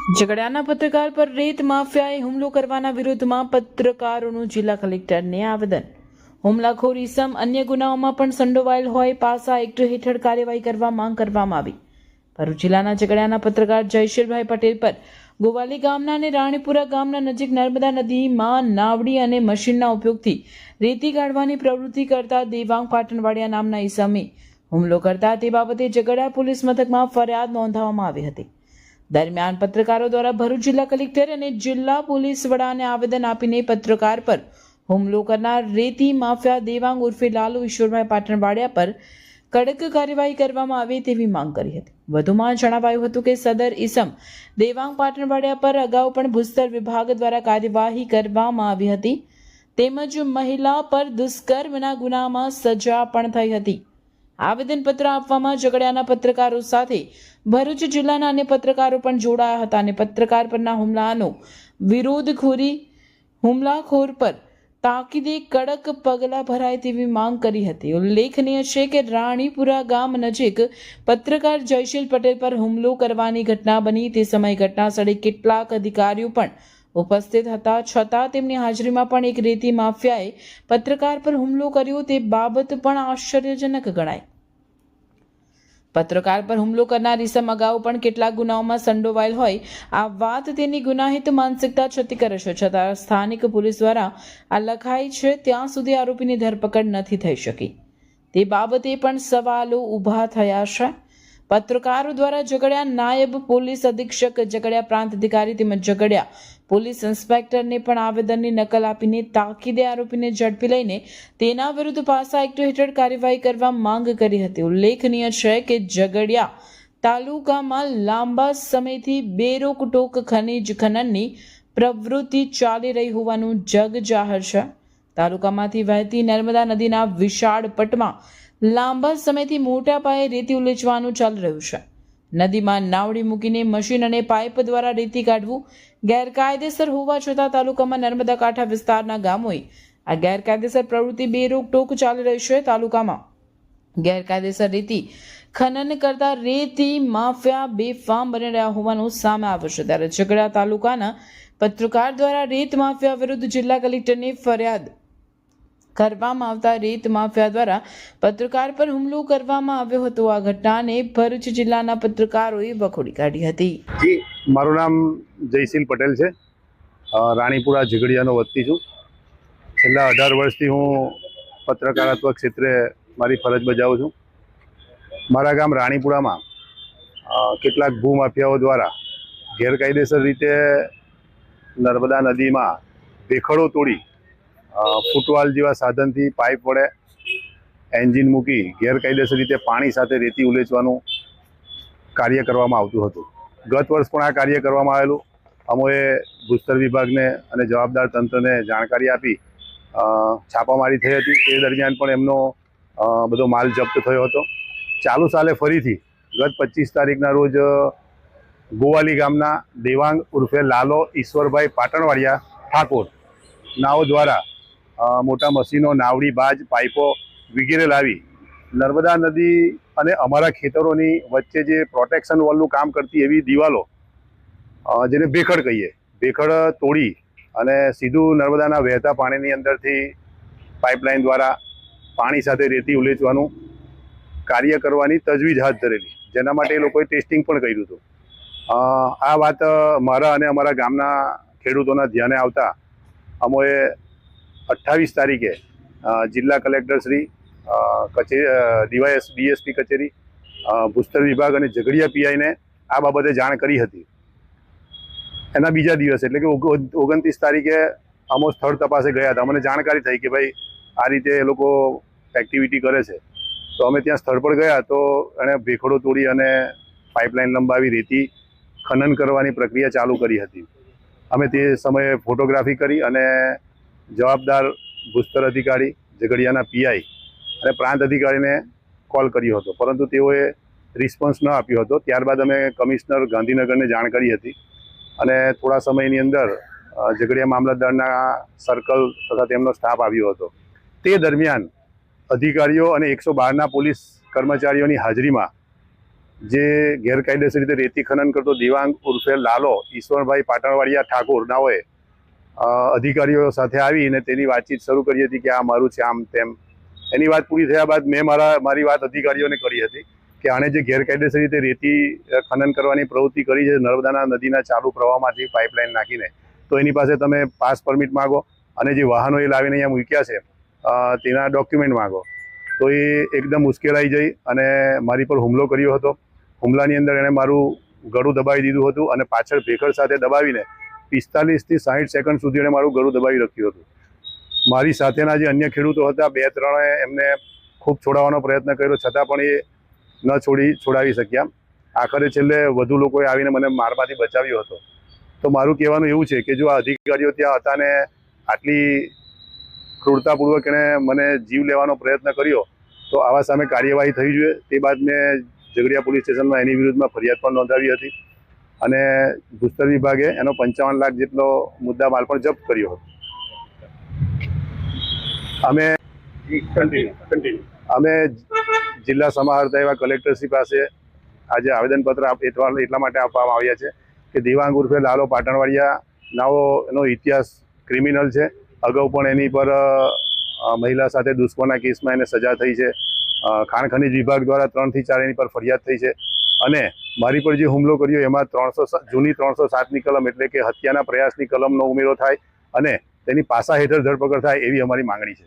ઝઘડાના પત્રકાર પર રેત માફિયાએ હુમલો કરવાના વિરોધમાં પત્રકારોનું જિલ્લા કલેક્ટરને આવેદન। હુમલાખોર ઈસમ અન્ય ગુનાઓમાં પણ સંડોવાયેલ હોય પાસા એક્ટ હેઠળ કાર્યવાહી કરવા માંગ કરવામાં આવી। ભરૂચ જિલ્લાના ઝઘડાના પત્રકાર જયશીલભાઈ પટેલ પર ગોવાલી ગામના અને રાણીપુરા ગામના નજીક નર્મદા નદીમાં નાવડી અને મશીનના ઉપયોગથી રેતી કાઢવાની પ્રવૃત્તિ કરતા દેવાંગ પાટણવાડિયા નામના ઈસમે હુમલો કરતા તે બાબતે ઝઘડા પોલીસ મથકમાં ફરિયાદ નોંધાવવામાં આવી હતી। દરમિયાન પત્રકારો દ્વારા ભરૂચ જિલ્લા કલેક્ટર અને જિલ્લા પોલીસ વડાને આવેદન આપીને પત્રકાર પર હુમલો કરનાર રેતી માફિયા દેવાંગ ઉર્ફે લાલુ ઈશ્વરભાઈ પાટણવાડિયા પર કડક કાર્યવાહી કરવામાં આવે તેવી માંગ કરી હતી। વધુમાં જણાવાયું હતું કે સદર ઈસમ દેવાંગ પાટણવાડિયા પર અગાઉ પણ ભૂસ્તર વિભાગ દ્વારા કાર્યવાહી કરવામાં આવી હતી તેમજ મહિલા પર દુષ્કર્મના ગુનામાં સજા પણ થઈ હતી। આવેદનપત્ર આપવામાં ઝઘડિયાના પત્રકારો સાથે ભરૂચ જિલ્લાના અન્ય પત્રકારો પણ જોડાયા હતા અને પત્રકાર પરના હુમલાનો હુમલાખોર પર તાકીદે કડક પગલાં ભરાય તેવી માંગ કરી હતી। ઉલ્લેખનીય છે કે રાણીપુરા ગામ નજીક પત્રકાર જયશીલ પટેલ પર હુમલો કરવાની ઘટના બની તે સમયે ઘટના સ્થળે કેટલાક અધિકારીઓ પણ ઉપસ્થિત હતા છતાં તેમની હાજરીમાં પણ એક રેતી માફિયાએ પત્રકાર પર હુમલો કર્યો તે બાબત પણ આશ્ચર્યજનક ગણાય। પત્રકાર પર હુમલો કરનાર ઈસમ અગાઉ પણ કેટલાક ગુનાઓમાં સંડોવાયેલ હોય આ વાત તેની ગુનાહિત માનસિકતા છતી કરે છે છતાં સ્થાનિક પોલીસ દ્વારા આ લખાઈ છે ત્યાં સુધી આરોપીની ધરપકડ નથી થઈ શકી તે બાબતે પણ સવાલો ઊભા થયા છે। પત્રકારો દ્વારા ઝઘડિયા નાયબ પોલીસ અધિક્ષક ઝઘડિયા પ્રાંત અધિકારી તેમજ ઝઘડિયા પોલીસ ઇન્સ્પેક્ટરને પણ આવેદનની નકલ આપીને તાકીદે આરોપીને ઝડપી લઈને તેના વિરુદ્ધ પાસા એક્ટ હેઠળ કાર્યવાહી કરવા માંગ કરી હતી। ઉલ્લેખનીય છે કે ઝઘડિયા તાલુકામાં લાંબા સમયથી બેરોકટોક ખનીજ ખનનની પ્રવૃત્તિ ચાલી રહી હોવાનું જગ જાહેર છે। તાલુકામાંથી વહેતી નર્મદા નદીના વિશાળ પટમાં લાંબા સમયથી મોટા પાયે રેતી ઉલેચવાનું ચાલી રહ્યું છે। નદીમાં નાવડી મૂકીને મશીન અને પાઇપ દ્વારા રેતી કાઢવું ગેરકાયદેસર હોવા છતાં તાલુકામાં નર્મદા કાંઠા વિસ્તારના ગામોએ આ ગેરકાયદેસર પ્રવૃત્તિ બેરોકટોક ચાલી રહી છે। તાલુકામાં ગેરકાયદેસર રેતી ખનન કરતા રેતી માફિયા બેફામ બની રહ્યા હોવાનું સામે આવ્યું છે ત્યારે ઝઘડા તાલુકાના પત્રકાર દ્વારા રેત માફિયા વિરુદ્ધ જિલ્લા કલેક્ટરને ફરિયાદ કરવામાં આવતા રેત માફિયા દ્વારા પત્રકાર પર હુમલો કરવામાં આવ્યો હતો। આ ઘટનાને ભરૂચ જિલ્લાના પત્રકારોએ વખોડી કાઢી હતી। જી, મારું નામ જયશીલ પટેલ છે। રાણીપુરા ઝઘડિયાનો વતની છું। છેલ્લા 18 વર્ષથી હું પત્રકારત્વ ક્ષેત્રે મારી ફરજ બજાવું છું। મારા ગામ રાણીપુરામાં કેટલાક ભૂમાફિયાઓ દ્વારા ગેરકાયદેસર રીતે નર્મદા નદીમાં ભેખડો તોડી ફૂટવાલ જેવા સાધનથી પાઇપ વડે એન્જિન મૂકી ગેરકાયદેસર રીતે પાણી સાથે રેતી ઉલેચવાનું કાર્ય કરવામાં આવતું હતું। ગત વર્ષ પણ આ કાર્ય કરવામાં આવેલું। અમોએ ભૂસ્તર વિભાગને અને જવાબદાર તંત્રને જાણકારી આપી છાપામારી થઈ હતી। તે દરમિયાન પણ એમનો બધો માલ જપ્ત થયો હતો। ચાલુ સાલે ફરીથી ગત 25 તારીખના રોજ ગોવાલી ગામના દેવાંગ ઉર્ફે લાલો ઈશ્વરભાઈ પાટણવાડિયા ઠાકોર નાઓ દ્વારા મોટા મશીનો નાવડી બાજ પાઇપો વગેરે લાવી નર્મદા નદી અને અમારા ખેતરોની વચ્ચે જે પ્રોટેક્શન વોલનું કામ કરતી એવી દિવાલો જેને ભેખડ કહીએ ભેખડ તોડી અને સીધું નર્મદાના વહેતા પાણીની અંદરથી પાઇપલાઇન દ્વારા પાણી સાથે રેતી ઉલેચવાનું કાર્ય કરવાની તજવીજ હાથ ધરેલી જેના માટે એ લોકોએ ટેસ્ટિંગ પણ કર્યું હતું। આ વાત મારા અને અમારા ગામના ખેડૂતોના ધ્યાને આવતા અમોએ 28 તારીખે જિલ્લા કલેક્ટર શ્રી ડીએસપી કચેરી ભૂસ્તર વિભાગ અને ઝઘડિયા પીઆઈને આ બાબતે જાણ કરી હતી। એના બીજા દિવસે એટલે કે 29 તારીખે અમો સ્થળ તપાસે ગયા હતા। અમને જાણકારી થઈ કે ભાઈ આ રીતે એ લોકો એક્ટિવિટી કરે છે તો અમે ત્યાં સ્થળ પર ગયા તો એણે ભેખડો તોડી અને પાઇપલાઇન લંબાવી રેતી ખનન કરવાની પ્રક્રિયા ચાલુ કરી હતી। અમે તે સમયે ફોટોગ્રાફી કરી અને જવાબદાર ભૂસ્તર અધિકારી ઝઘડિયાના પીઆઈ અને પ્રાંત અધિકારીને કોલ કર્યો હતો પરંતુ તેઓએ રિસ્પોન્સ ન આપ્યો હતો। ત્યારબાદ અમે કમિશનર ગાંધીનગરને જાણ કરી હતી અને થોડા સમયની અંદર ઝઘડિયા મામલતદારના સર્કલ તથા તેમનો સ્ટાફ આવ્યો હતો। તે દરમિયાન અધિકારીઓ અને 112ના પોલીસ કર્મચારીઓની હાજરીમાં જે ગેરકાયદેસર રીતે રેતી ખનન કરતો દિવાંગ ઉર્ફે લાલો ઈશ્વરભાઈ પાટણવાડિયા ઠાકોર નાઓએ અધિકારીઓ સાથે આવીને તેની વાતચીત શરૂ કરી હતી કે આ મારું છે આમ તેમ. એની વાત પૂરી થયા બાદ મેં મારી વાત અધિકારીઓને કરી હતી કે આણે જે ગેરકાયદેસર રીતે રેતી ખનન કરવાની પ્રવૃત્તિ કરી છે નર્મદાના નદીના ચાલુ પ્રવાહમાંથી પાઇપલાઇન નાખીને, તો એની પાસે તમે પાસ પરમિટ માગો અને જે વાહનો એ લાવીને અહીંયા મૂક્યા છે તેના ડોક્યુમેન્ટ માગો. તો એ એકદમ ઉશ્કેરાઈ જઈ અને મારી પર હુમલો કર્યો હતો. હુમલાની અંદર એણે મારું ગળું દબાવી દીધું હતું અને પાછળ ભેખડ સાથે દબાવીને 45 થી 60 સેકન્ડ સુધી એણે મારું ગળું દબાવી રાખ્યું હતું. મારી સાથેના જે અન્ય ખેડૂતો હતા 2-3 એમને ખૂબ છોડાવવાનો પ્રયત્ન કર્યો, છતાં પણ એ ન છોડાવી શક્યા. આખરે છેલ્લે વધુ લોકોએ આવીને મને મારમાંથી બચાવ્યો હતો. તો મારું કહેવાનું એવું છે કે જો આ અધિકારીઓ ત્યાં હતા ને આટલી ક્રૂરતાપૂર્વક એણે મને જીવ લેવાનો પ્રયત્ન કર્યો તો આવા સામે કાર્યવાહી થઈ જોઈએ. તે બાદ મેં ઝઘડિયા પોલીસ સ્ટેશનમાં એની વિરુદ્ધમાં ફરિયાદ પણ નોંધાવી હતી અને ભૂસ્તર વિભાગે એનો 55 લાખ જેટલો મુદ્દા માલ પણ જપ્ત કર્યો હતો. અમે જિલ્લા સમાહર્તા એવા કલેક્ટરશ્રી પાસે આજે આવેદનપત્ર એટલા માટે આપવામાં આવ્યા છે કે દિવાંગ ઉર્ફે લાલો પાટણવાડિયા નાઓનો ઇતિહાસ ક્રિમિનલ છે. અગાઉ પણ એની પર મહિલા સાથે દુષ્કર્મના કેસમાં એને સજા થઈ છે. ખાણ ખનીજ વિભાગ દ્વારા 3 થી 4 એની પર ફરિયાદ થઈ છે અને મારી પર જે હુમલો કર્યો એમાં જૂની 307ની કલમ એટલે કે હત્યાના પ્રયાસની કલમનો ઉમેરો થાય અને તેની પાસા હેઠળ ધરપકડ થાય એવી અમારી માંગણી છે.